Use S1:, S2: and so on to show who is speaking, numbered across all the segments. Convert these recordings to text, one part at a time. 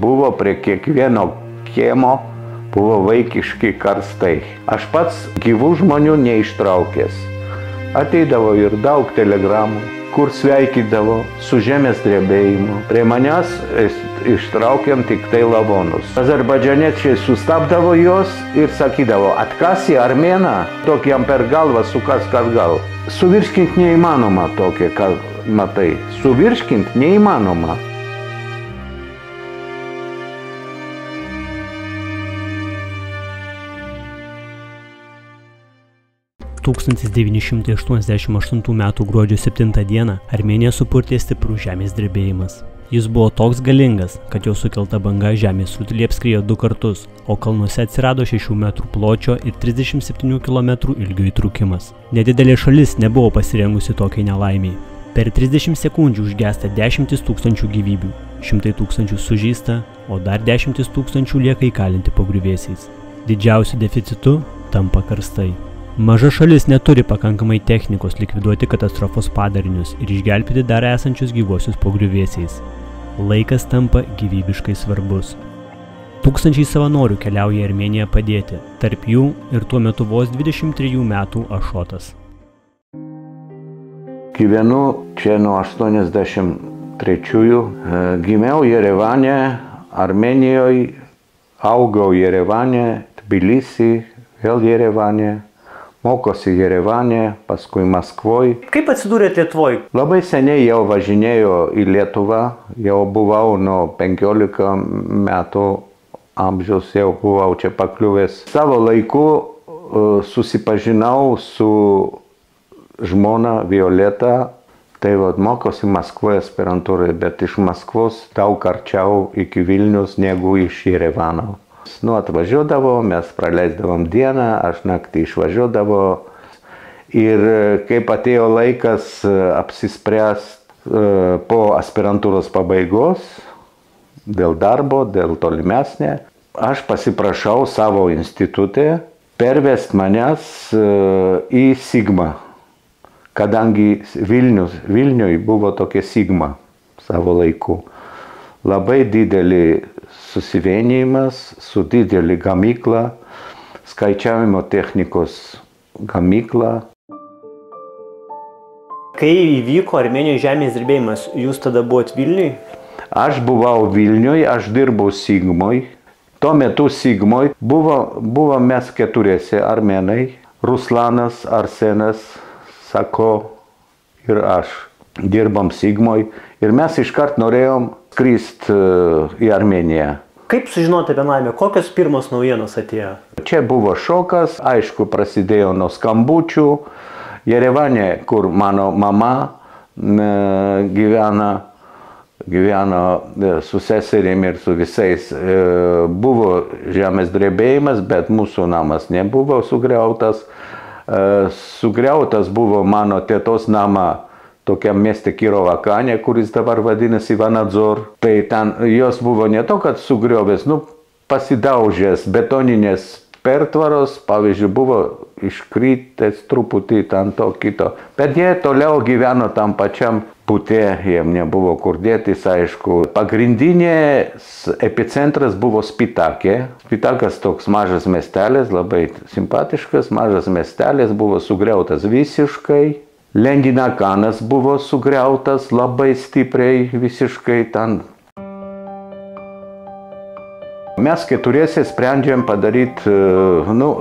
S1: buvo prie kiekvieno kiemo, buvo vaikiški karstai. Aš pats gyvų žmonių neištraukęs. Ateidavo ir daug telegramų, kur sveikindavo su žemės drebėjimu. Prie manęs ištraukiam tik tai lavonus. Azerbaidžaniečiai sustabdavo juos ir sakydavo, atkasi armėną, tokiam per galvą sukask atgal. Suvirškint neįmanoma tokia, ką matai. Suvirškint neįmanoma.
S2: – 1988 m. gruodžio 7 d. Armėniją supurtė stiprus žemės drebėjimas. Jis buvo toks galingas, kad jo sukelta banga žemės rutulį apskriejo 2 kartus, o kalnuose atsirado 6 metrų pločio ir 37 km ilgio įtrūkimas. Nedidelė šalis nebuvo pasirengusi tokiai nelaimiai. Per 30 sekundžių užgęsta 10 000 gyvybių, 100 000 sužeista, o dar 10 000 lieka įkalinti po griuvėsiais. Didžiausiu deficitu tampa karstai. Maža šalis neturi pakankamai technikos likviduoti katastrofos padarinius ir išgelbėti dar esančius gyvuosius po griuvėsiais. Laikas tampa gyvybiškai svarbus. Tūkstančiai savanorių keliauja į Armėniją padėti, tarp jų ir tuo metu vos 23 metų Ašotas.
S1: Gyvenu čia nuo 83-ųjų. Gimiau Jerevane, Armėnijoje, augau Jerevane, Tbilisi, vėl Jerevane. Mokosi Jerevane, paskui Maskvoj.
S2: Kaip atsidūrėte Lietuvoj?
S1: Labai seniai jau važinėjau į Lietuvą, jau buvau nuo 15 metų amžiaus, jau buvau čia pakliuvęs. Savo laiku susipažinau su žmona Violeta, tai mokosi Maskvoje aspirantūrai, bet iš Maskvos daug arčiau iki Vilnius negu iš Jerevano. Atvažiuodavo, mes praleisdavom dieną, aš naktį išvažiuodavo ir kaip atėjo laikas apsispręst po aspirantūros pabaigos, dėl darbo, dėl tolimesnė, aš pasiprašau savo institutę pervest manęs į Sigma, kadangi Vilniui buvo tokia Sigma savo laiku. Labai didelį susivienijimas su didelį gamykla, skaičiavimo technikos gamykla.
S2: Kai įvyko Armėnijoje žemės drebėjimas, jūs tada buvot Vilniui?
S1: Aš buvau Vilniui, aš dirbau Sigmoj. Tuo metu Sigmoj buvo mes keturiese armėnai, Ruslanas, Arsenas, Sako ir aš. Dirbam Sigmoj ir mes iškart norėjom skrist į Armėniją.
S2: Kaip sužinote apie nelaimę? Kokios pirmos naujienos atėjo?
S1: Čia buvo šokas, aišku, prasidėjo nuo skambučių. Jerevane, kur mano mama gyveno su seserim ir su visais, buvo žemės drebėjimas, bet mūsų namas nebuvo sugriautas. Sugriautas buvo mano tėtos nama tokiam mieste Kirovakane, kuris dabar vadinasi Vanadzor. Tai ten jos buvo ne to, kad sugriovęs, pasidaužęs betoninės pertvaros, pavyzdžiui, buvo iškritęs truputį ten to kito. Bet jie toliau gyveno tam pačiam bute, jiem nebuvo kur dėtis, aišku. Pagrindinės epicentras buvo Spitakė. Spitakas toks mažas miestelis, labai simpatiškas, mažas miestelis, buvo sugriautas visiškai. Lendinakanas buvo sugriautas labai stipriai, visiškai ten. Mes keturiese sprendžiam padaryti,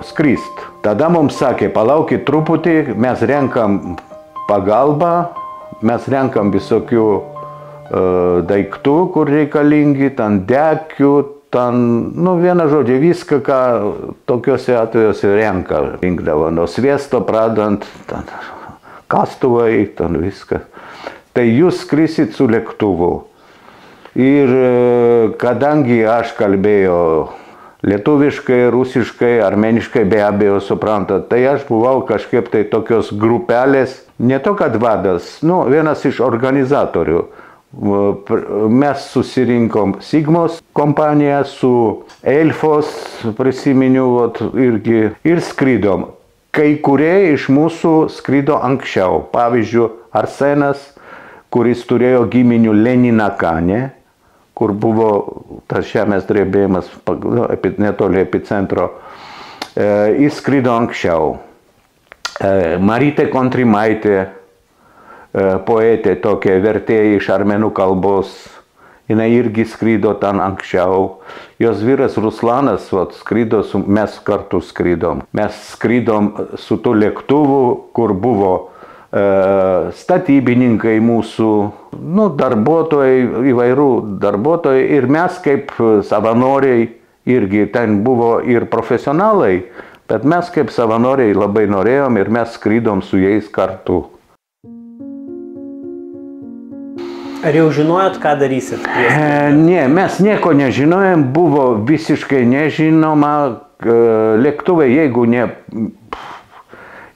S1: skrist. Tada mums sakė, palaukit truputį, mes renkam pagalbą, mes renkam visokių daiktų, kur reikalingi, ten dekių, ten, vieną žodžią, viską, ką tokiuose atvejuose rinkdavo, nuo sviesto pradant, kastuvai, ten viską. Tai jūs skrisit su lėktuvu. Ir kadangi aš kalbėjau lietuviškai, rusiškai, armėniškai, be abejo suprantat, tai aš buvau kažkaip tai tokios grupelės, ne to, kad vadas, vienas iš organizatorių. Mes susirinkom Sigmos kompaniją su Elfos, prisiminiau, irgi, ir skridom. Kai kurie iš mūsų skrido anksčiau. Pavyzdžiui, Arsenas, kuris turėjo giminių Leninakane, kur buvo tas žemės drebėjimas netoli epicentro, jis skrido anksčiau. Marytė Kontrimaitė, poetė tokia, vertėja iš armėnų kalbos, jinai irgi skrido ten anksčiau. Jos vyras Ruslanas skrido, mes kartu skridom. Mes skridom su tų lėktuvu, kur buvo statybininkai mūsų, darbuotojai, įvairių darbuotojai, ir mes kaip savanoriai irgi, ten buvo ir profesionalai, bet mes kaip savanoriai labai norėjom ir mes skrydom su jais kartu.
S2: Ar jau žinojot, ką darysit?
S1: Ne, mes nieko nežinojom, buvo visiškai nežinoma lėktuvai,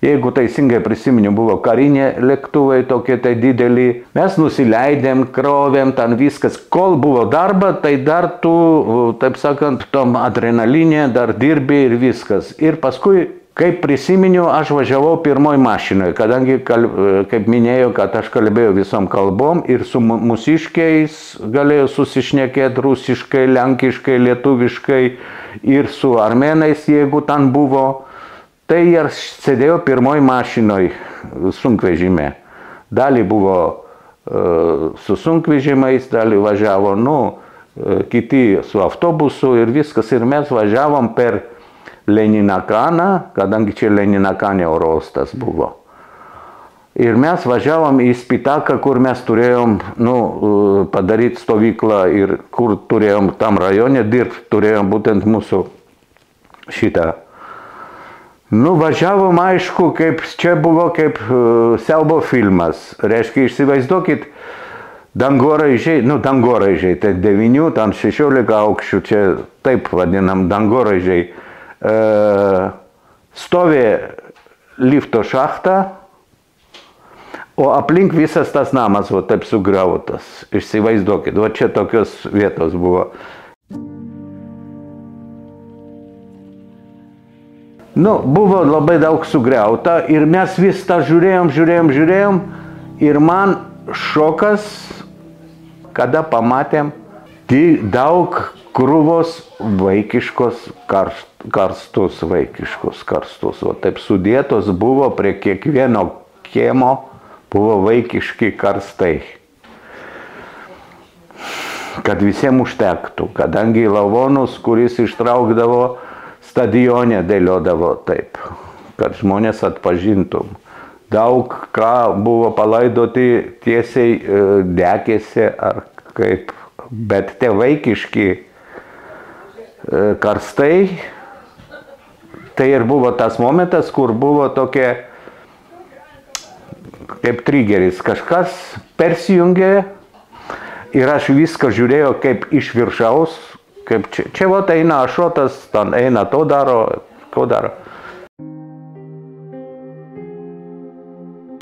S1: jeigu teisingai prisimenu, buvo karinė lėktuvai tokie tai dideli. Mes nusileidėm, krovėm, ten viskas. Kol buvo darba, tai dar tu, taip sakant, tom adrenalinė dar dirbi ir viskas. Ir paskui, kaip prisimenu, aš važiavau pirmoj mašinoje, kadangi, kaip minėjau, kad aš kalbėjau visom kalbom ir su mūsiškiais galėjau susišnekėti rusiškai, lenkiškai, lietuviškai ir su armėnais, jeigu ten buvo. Tai aš sėdėjau pirmoj mašinoj sunkvežime. Dalį buvo su sunkvežimais, dalį važiavo, kiti su autobusu ir viskas. Ir mes važiavom per Leninakalną, kadangi čia Leninakalne oro uostas buvo. Ir mes važiavom į Spitaką, kur mes turėjom padaryti stovyklą ir kur turėjom tam rajone dirbti, turėjom būtent mūsų šitą. Važiavom, aišku, kaip čia buvo kaip siaubo filmas. Reiškia, įsivaizduokit, dangoraižiai, tai 9, ten 16 aukščių, čia taip vadinam dangoraižiai, stovė lifto šachta, o aplink visas tas namas, taip sugriautas. Įsivaizduokit, čia tokios vietos buvo. Buvo labai daug sugriauta ir mes vis tą žiūrėjom ir man šokas, kada pamatėm daug krūvos vaikiškos karstus. Taip sudėtos buvo prie kiekvieno kiemo, buvo vaikiški karstai. Kad visiems užtektų, kadangi lavonus, kuris ištraukdavo, stadione dėliodavo taip, kad žmonės atpažintum. Daug ką buvo palaidoti tiesiai dekėse ar kaip, bet tie vaikiški karstai, tai ir buvo tas momentas, kur buvo tokia, kaip trigeris, kažkas persijungė ir aš viską žiūrėjau kaip iš viršaus, kaip čia eina ašotas, ten eina to daro, ko daro.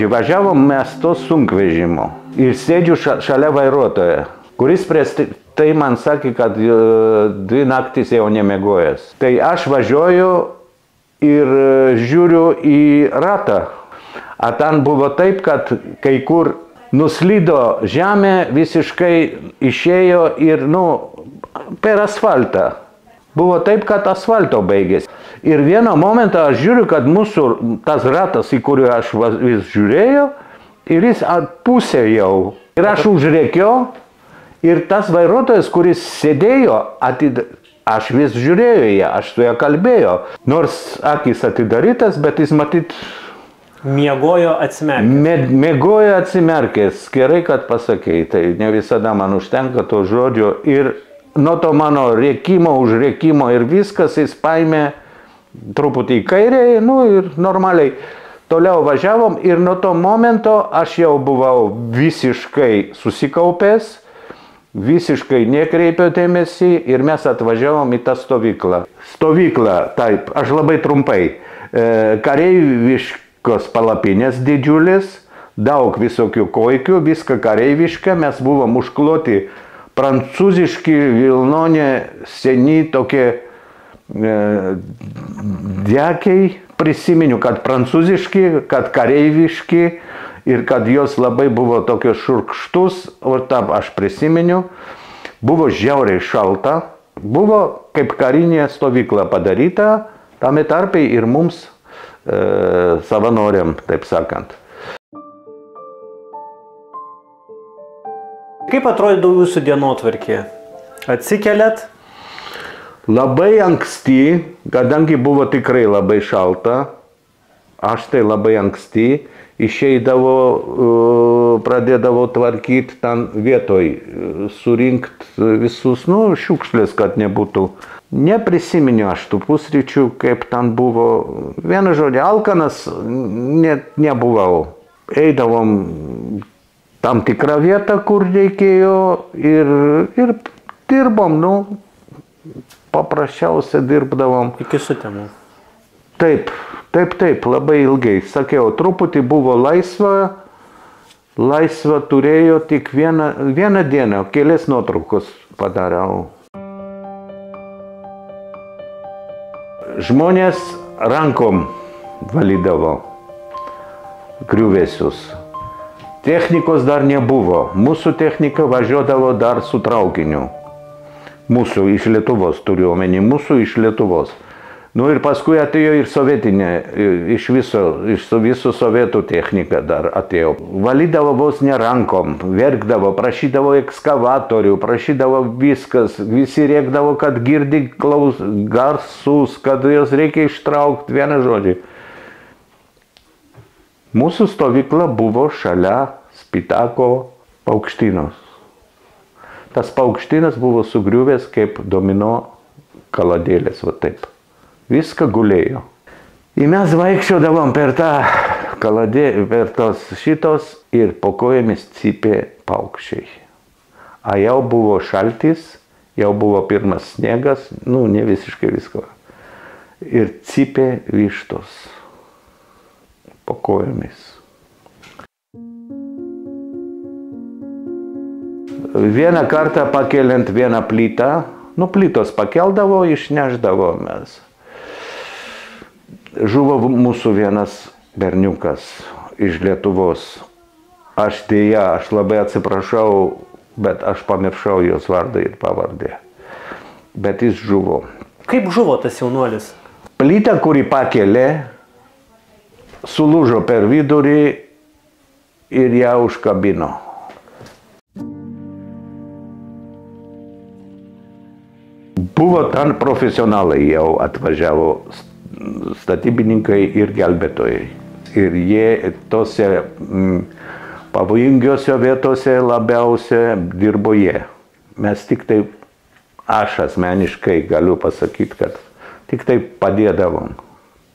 S1: Važiavom mes to sunkvežimo ir sėdžiu šalia vairuotojo, kuris prieš tai man sakė, kad 2 naktis jau nemiegojęs. Tai aš važiuoju ir žiūriu į ratą. A ten buvo taip, kad kai kur nuslydo žemė, visiškai išėjo ir, per asfaltą. Buvo taip, kad asfalto baigėsi. Ir vieną momentą aš žiūriu, kad mūsų tas ratas, į kurį aš vis žiūrėjau, ir jis pusė jau. Ir aš užrėkiau, ir tas vairuotojas, kuris sėdėjo, aš vis žiūrėjau ją, aš su ją kalbėjau. Nors akis atidarytas, bet jis matyt...
S2: Miegojo atsimerkęs.
S1: Miegojo atsimerkęs. Gerai, kad pasakei, tai ne visada man užtenka to žodžio. Ir nuo to mano rėkimo, užrėkimo ir viskas, jis paėmė truputį į kairę, ir normaliai toliau važiavom. Ir nuo to momento aš jau buvau visiškai susikaupęs, visiškai nekreipiau dėmesį ir mes atvažiavom į tą stovyklą. Stovykla, taip, aš labai trumpai, kareiviškos palapinės didžiulis, daug visokių koikių, viską kareiviška, mes buvom užkloti prancūziški vilnonė seni tokie dekiai. Prisiminiu, kad prancūziški, kad kareiviški ir kad jos labai buvo tokios šurkštus, o tam aš prisiminiu. Buvo žiauriai šalta, buvo kaip karinė stovykla padaryta, tame tarpe ir mums savanoriam, taip sakant.
S2: Kaip atrodydavo jūsų dienotvarkė? Atsikeliat?
S1: Labai anksti, kadangi buvo tikrai labai šalta, aš tai labai anksti išeidavo, pradėdavo tvarkyti ten vietoj, surinkti visus, šiukšlės, kad nebūtų. Neprisiminiu aš tų pusryčių, kaip ten buvo. Vienu žodžiu, alkanas nebuvau. Eidavom tam tikrą vietą, kur reikėjo ir dirbom, paprasčiausiai dirbdavom.
S2: Iki sutemų.
S1: Taip, labai ilgai. Sakiau, truputį buvo laisva turėjo tik vieną dieną, kelias nuotraukos padariau. Žmonės rankom valydavo griuvėsius. Technikos dar nebuvo. Mūsų technika važiuodavo dar su traukiniu. Mūsų iš Lietuvos, turiu omeny, mūsų iš Lietuvos. Ir paskui atėjo ir sovietinė, iš viso sovietų technika dar atėjo. Valydavo vos ne rankom, verkdavo, prašydavo ekskavatorių, prašydavo viskas, visi rėkdavo, kad girdi garsus, kad jos reikia ištraukti, vieną žodį. Mūsų stovykla buvo šalia Spitako paukštynos. Tas paukštynas buvo sugriuvęs kaip domino kaladėlės, va taip. Viską gulėjo. Ir mes vaikščiodavom per tą kaladėlę, per tos šitos ir po kojomis cypė paukščiai. A jau buvo šaltis, jau buvo pirmas sniegas, ne visiškai visko. Ir cypė vištos po kojomis. Vieną kartą pakeliant vieną plytą, plytos pakeldavo, išneždavo mes. Žuvo mūsų vienas berniukas iš Lietuvos. Aš labai atsiprašau, bet aš pamiršau jos vardą ir pavardę. Bet jis žuvo.
S2: Kaip žuvo tas jaunuolis?
S1: Plyta, kurį pakelė, sulūžo per vidurį ir ją užkabino. Buvo ten profesionalai jau atvažiavo, statybininkai ir gelbėtojai. Ir jie tose pavojingiose vietose labiausia dirbo jie. Mes tik tai, aš asmeniškai galiu pasakyti, kad tik tai padėdavom,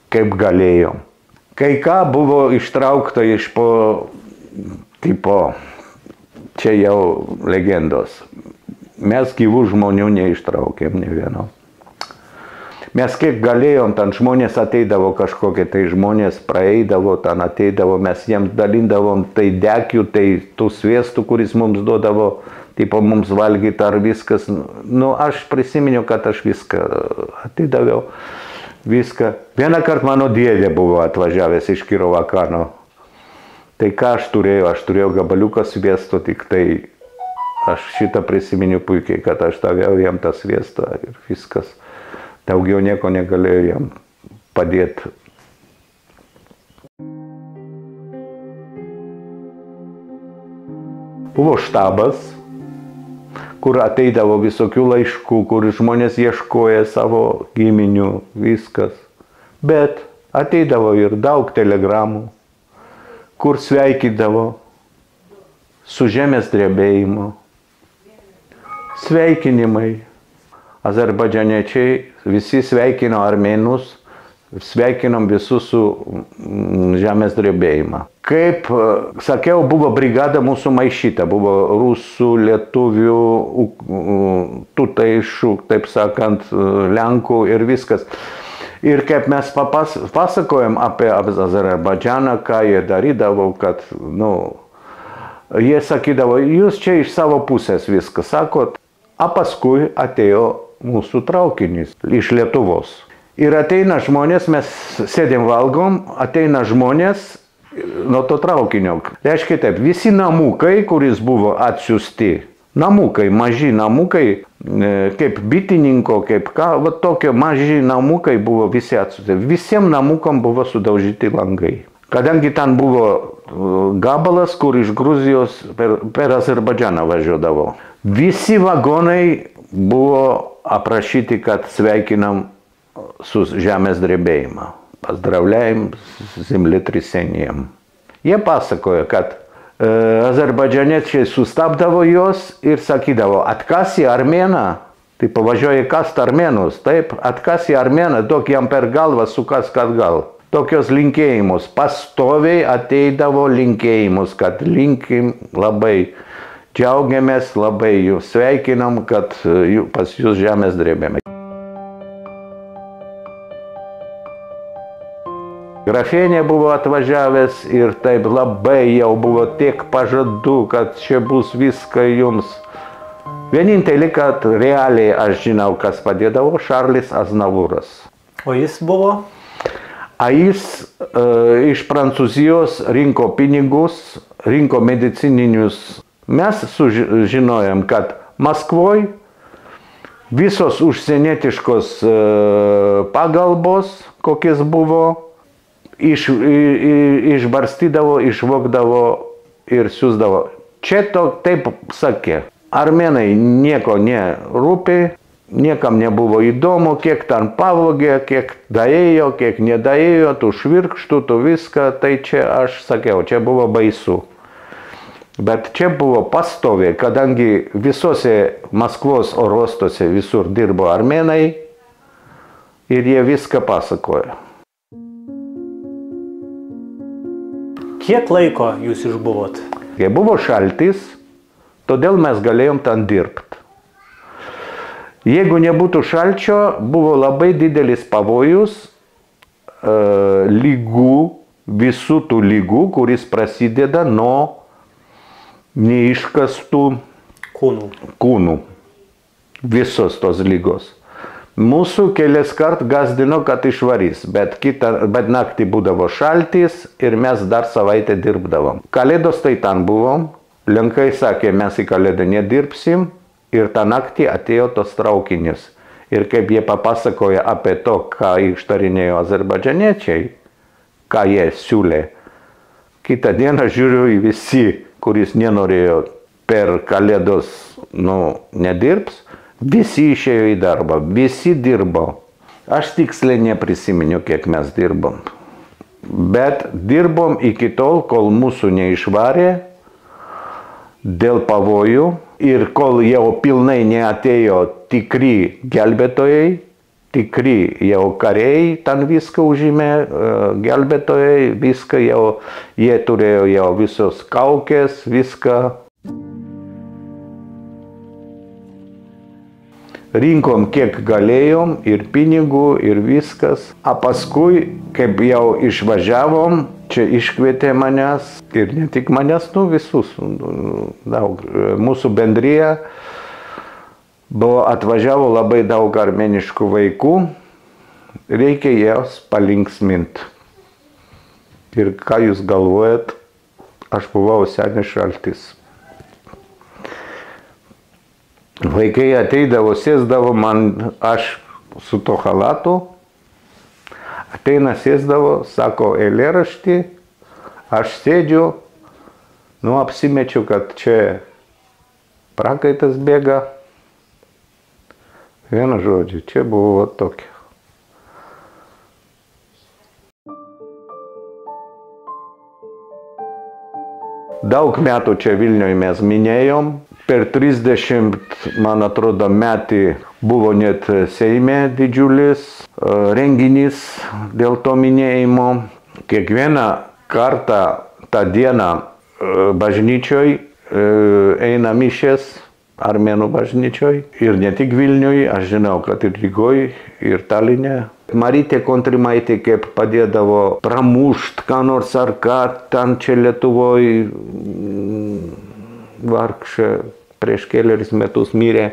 S1: kaip galėjom. Kai ką buvo ištraukta iš čia jau legendos. Mes gyvų žmonių neištraukėm nė vieno. Mes kiek galėjom, ten žmonės ateidavo kažkokie, tai žmonės praeidavo, ten ateidavo, mes jiems dalindavom tai dekių, tai tų sviestų, kuris mums duodavo, mums valgyti ar viskas. Aš prisiminiau, kad aš viską atidaviau, viską. Vieną kartą mano dėdė buvo atvažiavęs iš Kirovakano. Tai ką aš turėjau gabaliuką sviesto, tik tai aš šitą prisiminiau puikiai, kad aš daviau jam tą sviestą ir viskas. Daugiau nieko negalėjau jam padėti. Buvo štabas, kur ateidavo visokių laiškų, kur žmonės ieškoja savo giminių, viskas. Bet ateidavo ir daug telegramų, kur sveikindavo su žemės drebėjimu. Sveikinimai. Azerbaidžaniečiai visi sveikino armėnus, sveikinom visus su žemės drebėjimą. Kaip sakiau, buvo brigada mūsų maišyta, buvo rusų, lietuvių, tuteišų, taip sakant, lenkų ir viskas. Ir kaip mes pasakojam apie Azerbaidžaną, ką jie darydavo, kad, jie sakydavo, jūs čia iš savo pusės viską sakot, a paskui atėjo mūsų traukinys iš Lietuvos. Ir ateina žmonės, mes sėdėm valgom, ateina žmonės nuo to traukinio. Reiškia taip, visi namukai, kuris buvo atsiųsti Namukai, maži namukai, kaip bitininko, kaip ką, va tokie maži namukai buvo visi atsutę. Visiems namukam buvo sudaužyti langai. Kadangi ten buvo gabalas, kur iš Gruzijos per Azerbaidžaną važiuodavo. Visi vagonai buvo aprašyti, kad sveikinam su žemės drebėjimą. Поздравляем с землетрясением. Jie pasakoja, kad azerbaidžaniečiai sustabdavo juos ir sakydavo, atkasi armėną, tai pavažiuoja kast armėnus, taip, atkasi armėną, duok jam per galvą, sukask atgal. Tokios linkėjimus, pastoviai ateidavo linkėjimus, kad linkim labai, džiaugiamės labai, jūs sveikinam, kad pas jūs žemės drebėjimai. Grafienė buvo atvažiavęs ir taip labai jau buvo tiek pažadų, kad čia bus viską jums. Vienintelį, kad realiai aš žinau, kas padėdavo, Šarlis Aznavūras.
S2: O jis buvo?
S1: A jis iš Prancūzijos rinko pinigus, rinko medicininius. Mes sužinojom, kad Maskvoj visos užsienietiškos pagalbos, kokias buvo, išbarstydavo, išvogdavo ir siūsdavo. Čia taip sakė. Armėnai nieko nerūpi, niekam nebuvo įdomu, kiek ten pavogė, kiek daėjo, kiek nedaėjo, tų švirkštų, tų viską. Tai čia aš sakiau, čia buvo baisu. Bet čia buvo pastoviai, kadangi visose Maskvos orostuose visur dirbo armėnai ir jie viską pasakojo.
S2: Kiek laiko jūs išbuvot?
S1: Kai buvo šaltis, todėl mes galėjom ten dirbti. Jeigu nebūtų šalčio, buvo labai didelis pavojus lygų, visų tų lygų, kuris prasideda nuo neiškastų kūnų. Visos tos lygos. Mūsų kelias kart gazdino, kad išvarys, bet naktį būdavo šaltis ir mes dar savaitę dirbdavom. Kalėdos tai ten buvom, lenkai sakė, mes į Kalėdą nedirbsim ir tą naktį atėjo tos traukinis. Ir kaip jie papasakoja apie to, ką ištarinėjo azerbaidžaniečiai, ką jie siūlė, kitą dieną žiūriu į visi, kuris nenorėjo per Kalėdos nedirbs, visi išėjo į darbą, visi dirbo. Aš tiksliai neprisimenu, kiek mes dirbom. Bet dirbom iki tol, kol mūsų neišvarė dėl pavojų ir kol jau pilnai neatėjo tikri gelbėtojai, tikri jau kariai ten viską užėmė, gelbėtojai, viską jau, jie turėjo jau visos kaukės, viską. Rinkom kiek galėjom ir pinigų ir viskas. A paskui, kaip jau išvažiavom, čia iškvietė manęs ir ne tik manęs, visus. Daug. Mūsų bendrija atvažiavo labai daug armėniškų vaikų. Reikia jas palinksminti. Ir ką jūs galvojat, aš buvau senis šaltis. Vaikai ateidavo, sėsdavo man, aš su to halatu, ateina sėsdavo, sako eilėraštį, aš sėdžiu, apsimečiu, kad čia prakaitas bėga. Vienu žodžiu, čia buvo tokia. Daug metų čia Vilniuje mes minėjom. Per 30, man atrodo, metį buvo net Seime didžiulis renginys dėl to minėjimo. Kiekvieną kartą tą dieną bažnyčioj eina mišės, armėnų bažnyčioj. Ir ne tik Vilniuje, aš žinau, kad ir Rygoj, ir Taline. Marytė Kontrimaitė kaip padėdavo pramušt, ką nors ar ką, ten čia Lietuvoj vargšė. Prieš kelius metus mirė.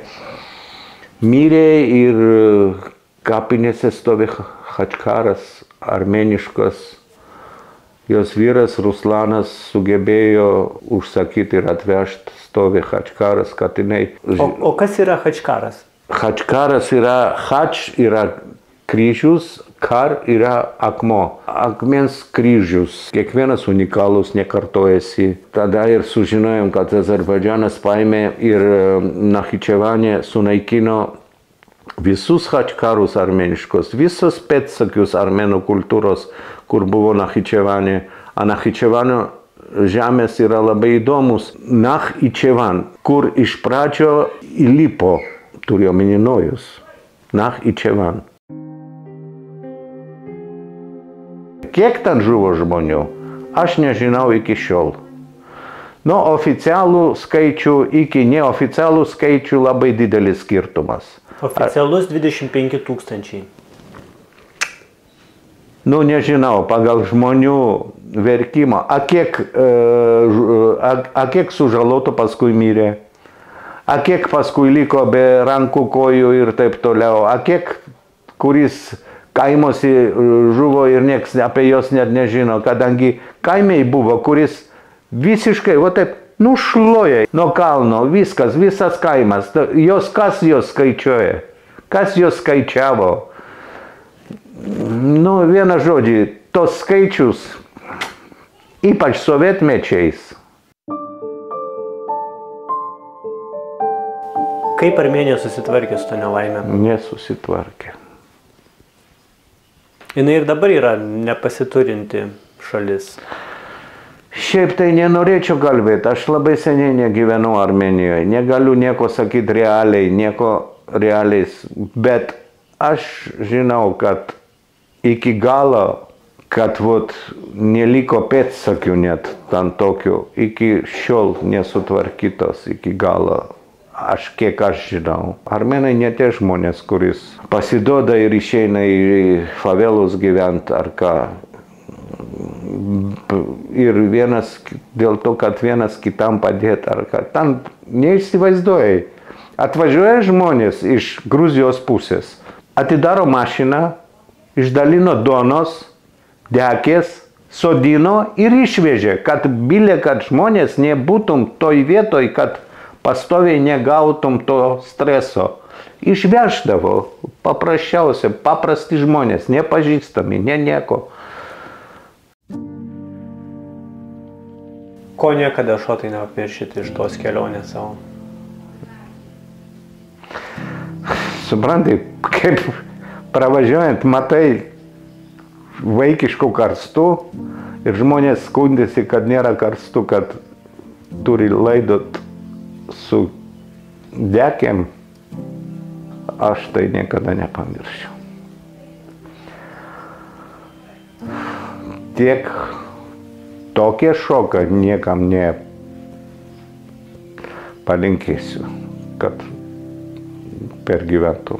S1: Mirė ir kapinėse stovi Hačkaras, armėniškas Jos vyras Ruslanas sugebėjo užsakyti ir atvežti, stovi Hačkaras, kad jinai...
S2: O kas yra Hačkaras?
S1: Hačkaras yra, Hač yra kryžius, kar yra akmo. Akmens kryžius. Kiekvienas unikalus, nekartojasi. Tada ir sužinojom, kad Azerbaidžanas paėmė ir Nachičevane sunaikino visus Hačkarus armėniškos, visus pėdsakius armėnų kultūros, kur buvo Nachičevane. A Nachičevano žemės yra labai įdomus. Nachičevan, kur iš pradžio įlipo, turiu omeny Nojus. Nachičevan. Kiek ten žuvo žmonių, aš nežinau iki šiol. Nuo oficialų skaičių iki neoficialų skaičių labai didelis skirtumas.
S2: Oficialus 25 000.
S1: Nu, nežinau, pagal žmonių verkimą. A kiek sužalotų paskui mirė? A kiek paskui liko be rankų, kojų ir taip toliau? A kiek, kuris kaimuose žuvo ir nieks apie jos net nežino, kadangi kaimiai buvo, kuris visiškai, o taip, nušloja nuo kalno, viskas, visas kaimas. Kas jos skaičiuoja? Kas jos skaičiavo? Nu, vieną žodį, tos skaičius, ypač sovietmečiais.
S2: Kaip Armėnija susitvarkė su to nelaimė?
S1: Nesusitvarkė.
S2: Jinai ir dabar yra nepasiturinti šalis.
S1: Šiaip tai nenorėčiau kalbėti, aš labai seniai negyvenu Armėnijoje, negaliu nieko sakyti realiai, bet aš žinau, kad iki galo, kad neliko pėdsakių net ten tokių, iki šiol nesutvarkytos iki galo, kiek aš žinau. Armėnai ne tie žmonės, kuris pasiduoda ir išeina į favelus gyventi ar ką. Ir dėl to, kad vienas kitam padėti ar ką. Ten neįsivaizduoja. Atvažiuoja žmonės iš Gruzijos pusės, atidaro mašiną, išdalino duonos, dekės, sodino ir išvežė, kad žmonės nebūtum toj vietoj, kad pastoviai negautum to streso. Išveždavo paprasčiausiai, paprasti žmonės, nepažįstami, nieko.
S2: Ko niekada šotai neapmiršyti iš tos kelionės savo?
S1: Suprantai, kaip pravažiuojant, matai vaikiškų karstų ir žmonės skundėsi, kad nėra karstų, kad turi laidot su dekėm. Aš tai niekada nepamiršiu. Tiek tokie šokai niekam nepalinkėsiu, kad pergyventų.